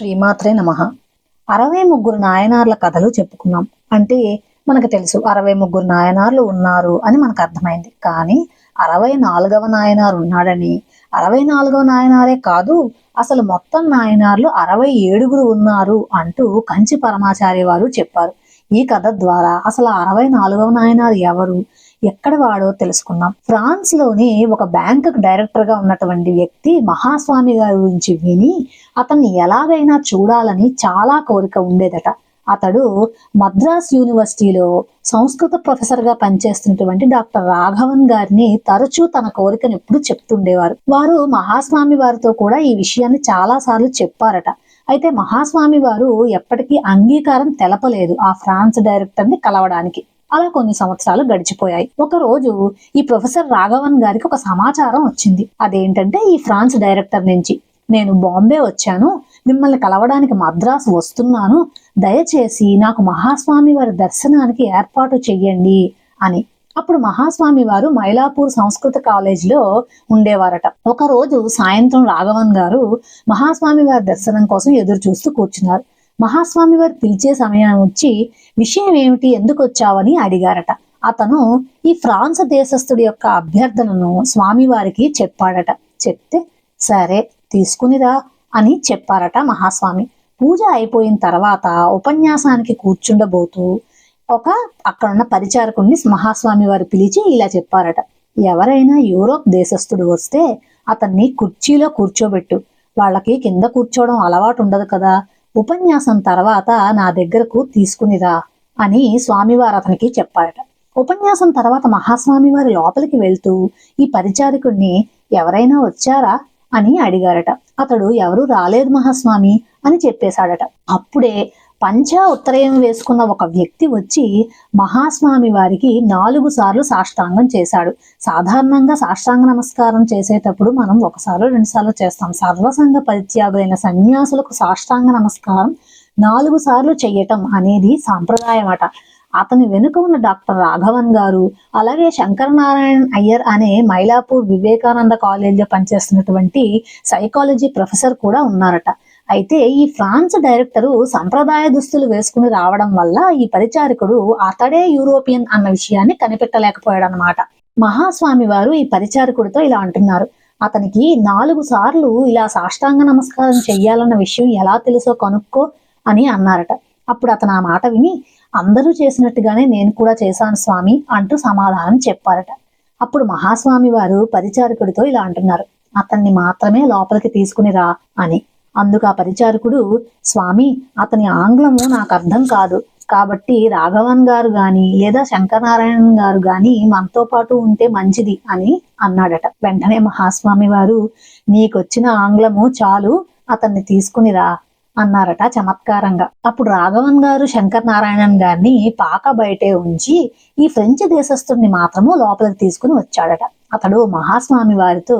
శ్రీమాత్రే నమః. 63 నాయనార్ల కథలు చెప్పుకున్నాం. అంటే మనకు తెలుసు 63 నాయనార్లు ఉన్నారు అని మనకు అర్థమైంది. కానీ 64వ నాయనార్ ఉన్నాడని, 64వ నాయనారే కాదు అసలు మొత్తం నాయనార్లు 67 ఉన్నారు అంటూ కంచి పరమాచార్య వారు చెప్పారు. ఈ కథ ద్వారా అసలు 64వ నాయనార్ ఎవరు, ఎక్కడ వాడో తెలుసుకున్నాం. ఫ్రాన్స్ లోని ఒక బ్యాంకు డైరెక్టర్ గా ఉన్నటువంటి వ్యక్తి మహాస్వామి గారి గురించి విని అతన్ని ఎలాగైనా చూడాలని చాలా కోరిక ఉండేదట. అతడు మద్రాస్ యూనివర్సిటీలో సంస్కృత ప్రొఫెసర్ గా పనిచేస్తున్నటువంటి డాక్టర్ రాఘవన్ గారిని తరచూ తన కోరికను ఎప్పుడు చెప్తుండేవారు. వారు మహాస్వామి వారితో కూడా ఈ విషయాన్ని చాలా సార్లు చెప్పారట. అయితే మహాస్వామి వారు ఎప్పటికీ అంగీకారం తెలపలేదు ఆ ఫ్రాన్స్ డైరెక్టర్ ని కలవడానికి. అలా కొన్ని సంవత్సరాలు గడిచిపోయాయి. ఒక రోజు ఈ ప్రొఫెసర్ రాఘవన్ గారికి ఒక సమాచారం వచ్చింది. అదేంటంటే ఈ ఫ్రాన్స్ డైరెక్టర్ నుంచి, నేను బాంబే వచ్చాను, మిమ్మల్ని కలవడానికి మద్రాసు వస్తున్నాను, దయచేసి నాకు మహాస్వామి వారి దర్శనానికి ఏర్పాటు చెయ్యండి అని. అప్పుడు మహాస్వామి వారు మైలాపూర్ సంస్కృత కాలేజీలో ఉండేవారట. ఒక రోజు సాయంత్రం రాఘవన్ గారు మహాస్వామి వారి దర్శనం కోసం ఎదురు చూస్తూ కూర్చున్నారు. మహాస్వామి వారు పిలిచే సమయం వచ్చి విషయం ఏమిటి, ఎందుకు వచ్చావని అడిగారట. అతను ఈ ఫ్రాన్స్ దేశస్థుడి యొక్క అభ్యర్థనను స్వామివారికి చెప్పాడట. చెప్తే సరే తీసుకునిరా అని చెప్పారట మహాస్వామి. పూజ అయిపోయిన తర్వాత ఉపన్యాసానికి కూర్చుండబోతూ అక్కడున్న పరిచారకుడిని మహాస్వామి వారు పిలిచి ఇలా చెప్పారట. ఎవరైనా యూరోప్ దేశస్థుడు వస్తే అతన్ని కుర్చీలో కూర్చోబెట్టు, వాళ్ళకి కింద కూర్చోవడం అలవాటు ఉండదు కదా, ఉపన్యాసం తర్వాత నా దగ్గరకు తీసుకునిరా అని స్వామివారు అతనికి చెప్పారట. ఉపన్యాసం తర్వాత మహాస్వామి వారి లోపలికి వెళ్తూ ఈ పరిచారకుడిని ఎవరైనా వచ్చారా అని అడిగారట. అతడు ఎవరు రాలేదు మహాస్వామి అని చెప్పేశాడట. అప్పుడే పంచా ఉత్తరయం వేసుకున్న ఒక వ్యక్తి వచ్చి మహాస్వామి వారికి 4 సార్లు సాష్టాంగం చేశాడు. సాధారణంగా సాష్టాంగ నమస్కారం చేసేటప్పుడు మనం 1 సార్లు 2 సార్లు చేస్తాం. సర్వసంగ పరిత్యాగులైన సన్యాసులకు సాష్టాంగ నమస్కారం 4 సార్లు చెయ్యటం అనేది సాంప్రదాయం అట. అతని వెనుక ఉన్న డాక్టర్ రాఘవన్ గారు, అలాగే శంకరనారాయణ అయ్యర్ అనే మైలాపూర్ వివేకానంద కాలేజీలో పనిచేస్తున్నటువంటి సైకాలజీ ప్రొఫెసర్ కూడా ఉన్నారట. అయితే ఈ ఫ్రాన్స్ డైరెక్టరు సంప్రదాయ దుస్తులు వేసుకుని రావడం వల్ల ఈ పరిచారకుడు అతడే యూరోపియన్ అన్న విషయాన్ని కనిపెట్టలేకపోయాడు అన్నమాట. మహాస్వామి వారు ఈ పరిచారకుడితో ఇలా అంటున్నారు, అతనికి 4 సార్లు ఇలా సాష్టాంగ నమస్కారం చెయ్యాలన్న విషయం ఎలా తెలుసో కనుక్కో అని అన్నారట. అప్పుడు అతను ఆ మాట విని అందరూ చేసినట్టుగానే నేను కూడా చేశాను స్వామి అంటూ సమాధానం చెప్పారట. అప్పుడు మహాస్వామి వారు పరిచారకుడితో ఇలా అంటున్నారు, అతన్ని మాత్రమే లోపలికి తీసుకుని రా అని. అందుకు ఆ పరిచారకుడు, స్వామి అతని ఆంగ్లము నాకు అర్థం కాదు, కాబట్టి రాఘవన్ గారు గాని లేదా శంకరనారాయణ గారు గాని మనతో పాటు ఉంటే మంచిది అని అన్నాడట. వెంటనే మహాస్వామి వారు, నీకొచ్చిన ఆంగ్లము చాలు, అతన్ని తీసుకుని రా అన్నారట చమత్కారంగా. అప్పుడు రాఘవన్ గారు శంకరనారాయణన్ గారిని పాక బయటే ఉంచి ఈ ఫ్రెంచ్ దేశస్థుడిని మాత్రము లోపలికి తీసుకుని వచ్చాడట. అతడు మహాస్వామి వారితో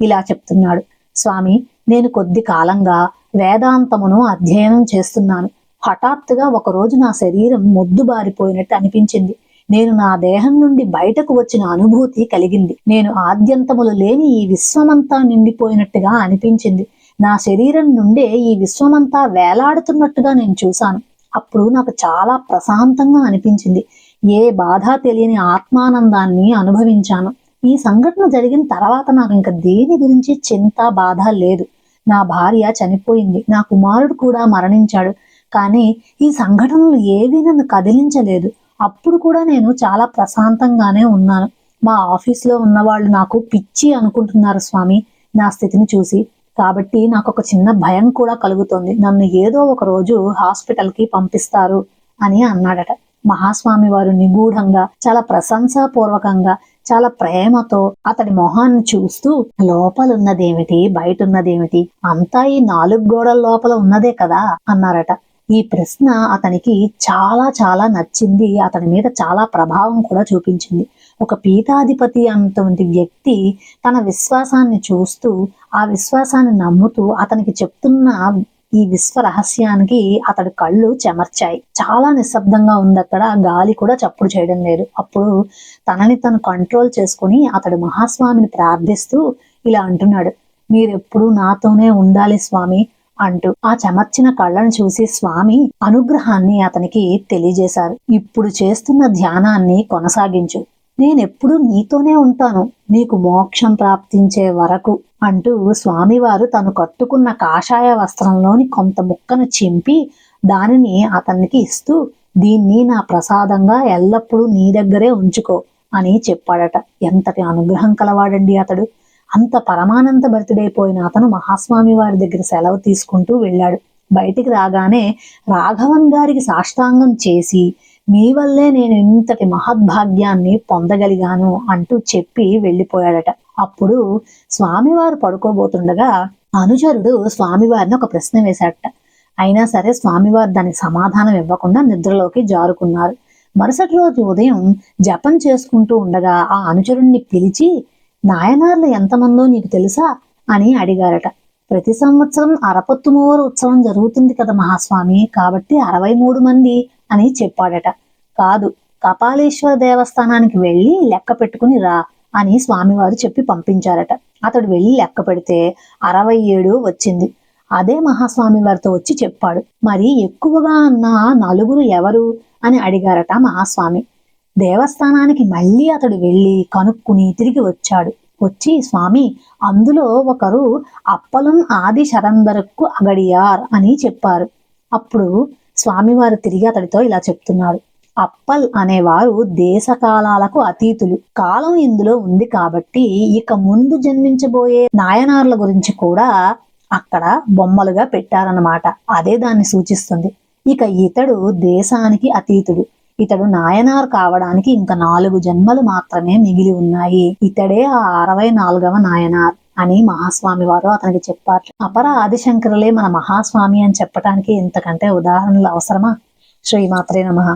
ఇలా చెప్తున్నాడు, స్వామి నేను కొద్ది కాలంగా వేదాంతమును అధ్యయనం చేస్తున్నాను. హఠాత్తుగా ఒకరోజు నా శరీరం మొద్దుబారిపోయినట్టు అనిపించింది. నేను నా దేహం నుండి బయటకు వచ్చిన అనుభూతి కలిగింది. నేను ఆద్యంతములు లేని ఈ విశ్వమంతా నిండిపోయినట్టుగా అనిపించింది. నా శరీరం నుండే ఈ విశ్వమంతా వేలాడుతున్నట్టుగా నేను చూశాను. అప్పుడు నాకు చాలా ప్రశాంతంగా అనిపించింది. ఏ బాధ తెలియని ఆత్మానందాన్ని అనుభవించాను. ఈ సంఘటన జరిగిన తర్వాత నాకు ఇంకా దేని గురించి చింత బాధ లేదు. నా భార్య చనిపోయింది, నా కుమారుడు కూడా మరణించాడు. కానీ ఈ సంఘటనలు ఏవీ నన్ను కదిలించలేదు. అప్పుడు కూడా నేను చాలా ప్రశాంతంగానే ఉన్నాను. మా ఆఫీస్లో ఉన్న వాళ్ళు నాకు పిచ్చి అనుకుంటున్నారు స్వామి నా స్థితిని చూసి. కాబట్టి నాకు ఒక చిన్న భయం కూడా కలుగుతోంది, నన్ను ఏదో ఒక రోజు హాస్పిటల్కి పంపిస్తారు అని అన్నాడట. మహాస్వామి వారు నిగూఢంగా, చాలా ప్రశంసాపూర్వకంగా, చాలా ప్రేమతో అతడి మొహాన్ని చూస్తూ, లోపలున్నదేమిటి బయట ఉన్నదేమిటి, అంతా ఈ 4 గోడల లోపల ఉన్నదే కదా అన్నారట. ఈ ప్రశ్న అతనికి చాలా చాలా నచ్చింది. అతని మీద చాలా ప్రభావం కూడా చూపించింది. ఒక పీఠాధిపతి అన్నటువంటి వ్యక్తి తన విశ్వాసాన్ని చూస్తూ, ఆ విశ్వాసాన్ని నమ్ముతూ అతనికి చెప్తున్న ఈ విశ్వ రహస్యానికి అతడి కళ్ళు చెమర్చాయి. చాలా నిశ్శబ్దంగా ఉంది అక్కడ, గాలి కూడా చప్పుడు చేయడం లేదు. అప్పుడు తనని తను కంట్రోల్ చేసుకుని అతడు మహాస్వామిని ప్రార్థిస్తూ ఇలా అంటున్నాడు, మీరెప్పుడు నాతోనే ఉండాలి స్వామి, అంటూ ఆ చెమర్చిన కళ్ళను చూసి స్వామి అనుగ్రహాన్ని అతనికి తెలియజేశారు. ఇప్పుడు చేస్తున్న ధ్యానాన్ని కొనసాగించు, నేనెప్పుడూ నీతోనే ఉంటాను, నీకు మోక్షం ప్రాప్తించే వరకు అంటూ స్వామివారు తను కట్టుకున్న కాషాయ వస్త్రంలోని కొంత ముక్కను చింపి దానిని అతనికి ఇస్తూ, దీన్ని నా ప్రసాదంగా ఎల్లప్పుడూ నీ దగ్గరే ఉంచుకో అని చెప్పాడట. ఎంతటి అనుగ్రహం కలవాడండి అతడు. అంత పరమానంద భరితుడైపోయిన అతను మహాస్వామి వారి దగ్గర సెలవు తీసుకుంటూ వెళ్ళాడు. బయటికి రాగానే రాఘవన్ గారికి సాష్టాంగం చేసి, మీ వల్లే నేను ఇంతటి మహద్భాగ్యాన్ని పొందగలిగాను అంటూ చెప్పి వెళ్ళిపోయాడట. అప్పుడు స్వామివారు పడుకోబోతుండగా అనుచరుడు స్వామివారిని ఒక ప్రశ్న వేశాడట. అయినా సరే స్వామివారు దానికి సమాధానం ఇవ్వకుండా నిద్రలోకి జారుకున్నారు. మరుసటి రోజు ఉదయం జపం చేసుకుంటూ ఉండగా ఆ అనుచరుణ్ణి పిలిచి, నాయనార్లు ఎంతమందో నీకు తెలుసా అని అడిగారట. ప్రతి సంవత్సరం అరపత్తుమూవరు ఉత్సవం జరుగుతుంది కదా మహాస్వామి, కాబట్టి 63 మంది అని చెప్పాడట. కాదు, కపాలేశ్వర దేవస్థానానికి వెళ్ళి లెక్క పెట్టుకుని రా అని స్వామివారు చెప్పి పంపించారట. అతడు వెళ్ళి లెక్క పెడితే 67 వచ్చింది. అదే మహాస్వామి వారితో వచ్చి చెప్పాడు. మరి ఎక్కువగా అన్న నలుగురు ఎవరు అని అడిగారట మహాస్వామి. దేవస్థానానికి మళ్ళీ అతడు వెళ్ళి కనుక్కుని తిరిగి వచ్చాడు. వచ్చి, స్వామి, అందులో ఒకరు అప్పలం ఆది శరందరకు అగడియార్ అని చెప్పారు. అప్పుడు స్వామివారు తిరిగి అతడితో ఇలా చెప్తున్నారు. అప్పల్ అనేవారు దేశకాలాలకు అతీతులు. కాలం ఇందులో ఉంది కాబట్టి ఇక ముందు జన్మించబోయే నాయనార్ల గురించి కూడా అక్కడ బొమ్మలుగా పెట్టారన్నమాట. అదే దాన్ని సూచిస్తుంది. ఇక ఇతడు దేశానికి అతీతుడు. ఇతడు నాయనార్ కావడానికి ఇంకా 4 జన్మలు మాత్రమే మిగిలి ఉన్నాయి. ఇతడే ఆ 64వ నాయనార్ అని మహాస్వామి వారు అతనికి చెప్పారు. అపర ఆదిశంకరులే మన మహాస్వామి అని చెప్పడానికి ఇంతకంటే ఉదాహరణలు అవసరమా? శ్రీమాత్రే నమః.